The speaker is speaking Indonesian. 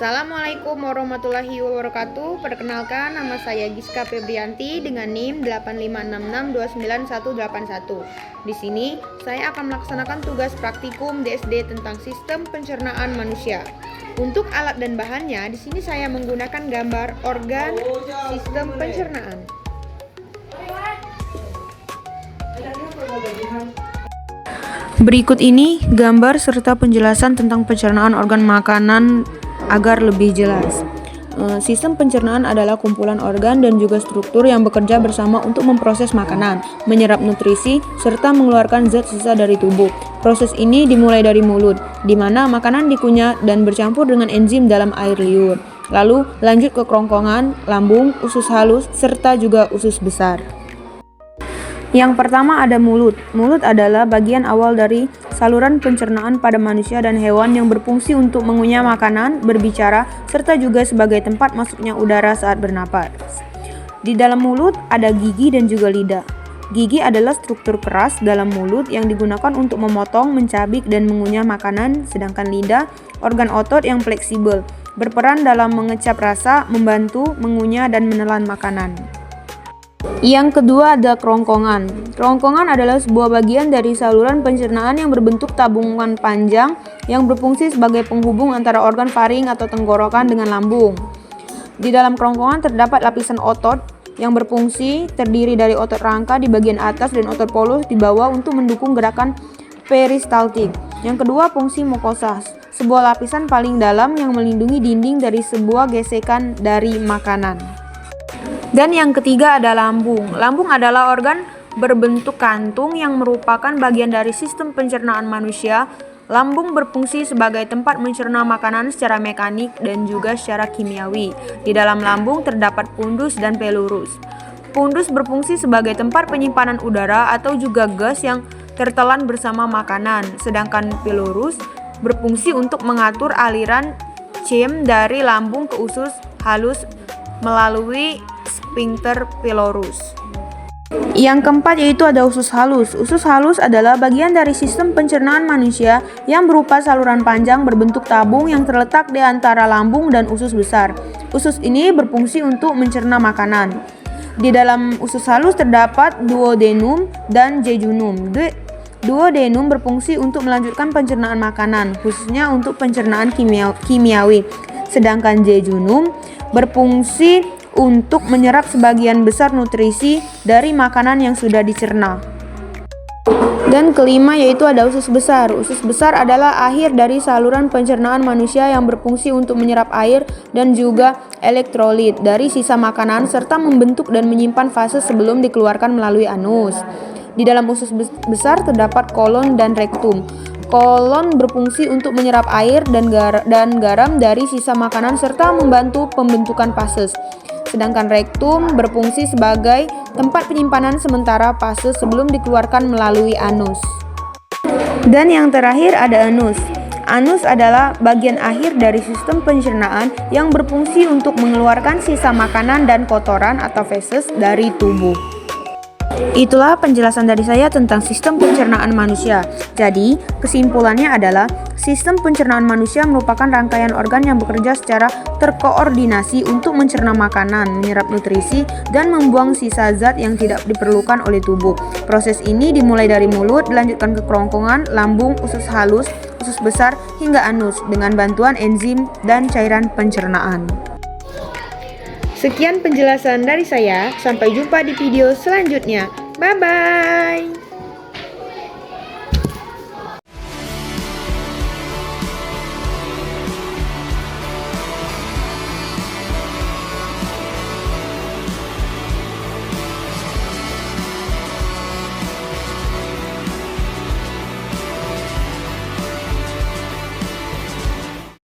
Assalamualaikum warahmatullahi wabarakatuh. Perkenalkan, nama saya Giska Febrianti dengan NIM 8566291181. Di sini saya akan melaksanakan tugas praktikum DSD tentang sistem pencernaan manusia. Untuk alat dan bahannya, di sini saya menggunakan gambar organ sistem pencernaan. Berikut ini gambar serta penjelasan tentang pencernaan organ makanan agar lebih jelas. Sistem pencernaan adalah kumpulan organ dan juga struktur yang bekerja bersama untuk memproses makanan, menyerap nutrisi, serta mengeluarkan zat sisa dari tubuh. Proses ini dimulai dari mulut, di mana makanan dikunyah dan bercampur dengan enzim dalam air liur. Lalu lanjut ke kerongkongan, lambung, usus halus, serta juga usus besar. Yang pertama ada mulut. Mulut adalah bagian awal dari saluran pencernaan pada manusia dan hewan yang berfungsi untuk mengunyah makanan, berbicara, serta juga sebagai tempat masuknya udara saat bernapas. Di dalam mulut ada gigi dan juga lidah. Gigi adalah struktur keras dalam mulut yang digunakan untuk memotong, mencabik, dan mengunyah makanan, sedangkan lidah, organ otot yang fleksibel, berperan dalam mengecap rasa, membantu, mengunyah, dan menelan makanan. Yang kedua ada kerongkongan. Kerongkongan adalah sebuah bagian dari saluran pencernaan yang berbentuk tabungan panjang yang berfungsi sebagai penghubung antara organ faring atau tenggorokan dengan lambung. Di dalam kerongkongan terdapat lapisan otot yang berfungsi terdiri dari otot rangka di bagian atas dan otot polus di bawah untuk mendukung gerakan peristaltik. Yang kedua fungsi mukosa, sebuah lapisan paling dalam yang melindungi dinding dari sebuah gesekan dari makanan. Dan yang ketiga ada lambung. Lambung adalah organ berbentuk kantung yang merupakan bagian dari sistem pencernaan manusia. Lambung berfungsi sebagai tempat mencerna makanan secara mekanik dan juga secara kimiawi. Di dalam lambung terdapat pundus dan pelurus. Pundus berfungsi sebagai tempat penyimpanan udara atau juga gas yang tertelan bersama makanan, sedangkan pelurus berfungsi untuk mengatur aliran chem dari lambung ke usus halus melalui sphincter pylorus. Yang keempat yaitu ada usus halus. Usus halus adalah bagian dari sistem pencernaan manusia yang berupa saluran panjang berbentuk tabung yang terletak di antara lambung dan usus besar. Usus ini berfungsi untuk mencerna makanan. Di dalam usus halus terdapat duodenum dan jejunum. Duodenum berfungsi untuk melanjutkan pencernaan makanan, khususnya untuk pencernaan kimiawi. Sedangkan jejunum berfungsi untuk menyerap sebagian besar nutrisi dari makanan yang sudah dicerna. Dan kelima yaitu ada usus besar. Usus besar adalah akhir dari saluran pencernaan manusia yang berfungsi untuk menyerap air dan juga elektrolit dari sisa makanan serta membentuk dan menyimpan fase sebelum dikeluarkan melalui anus. Di dalam usus besar terdapat kolon dan rektum. Kolon berfungsi untuk menyerap air dan garam dari sisa makanan serta membantu pembentukan fases. Sedangkan rektum berfungsi sebagai tempat penyimpanan sementara fase sebelum dikeluarkan melalui anus. Dan yang terakhir ada anus. Anus adalah bagian akhir dari sistem pencernaan yang berfungsi untuk mengeluarkan sisa makanan dan kotoran atau feses dari tubuh. Itulah penjelasan dari saya tentang sistem pencernaan manusia. Jadi, kesimpulannya adalah sistem pencernaan manusia merupakan rangkaian organ yang bekerja secara terkoordinasi untuk mencerna makanan, menyerap nutrisi, dan membuang sisa zat yang tidak diperlukan oleh tubuh. Proses ini dimulai dari mulut, dilanjutkan ke kerongkongan, lambung, usus halus, usus besar, hingga anus dengan bantuan enzim dan cairan pencernaan. Sekian penjelasan dari saya, sampai jumpa di video selanjutnya. Bye-bye.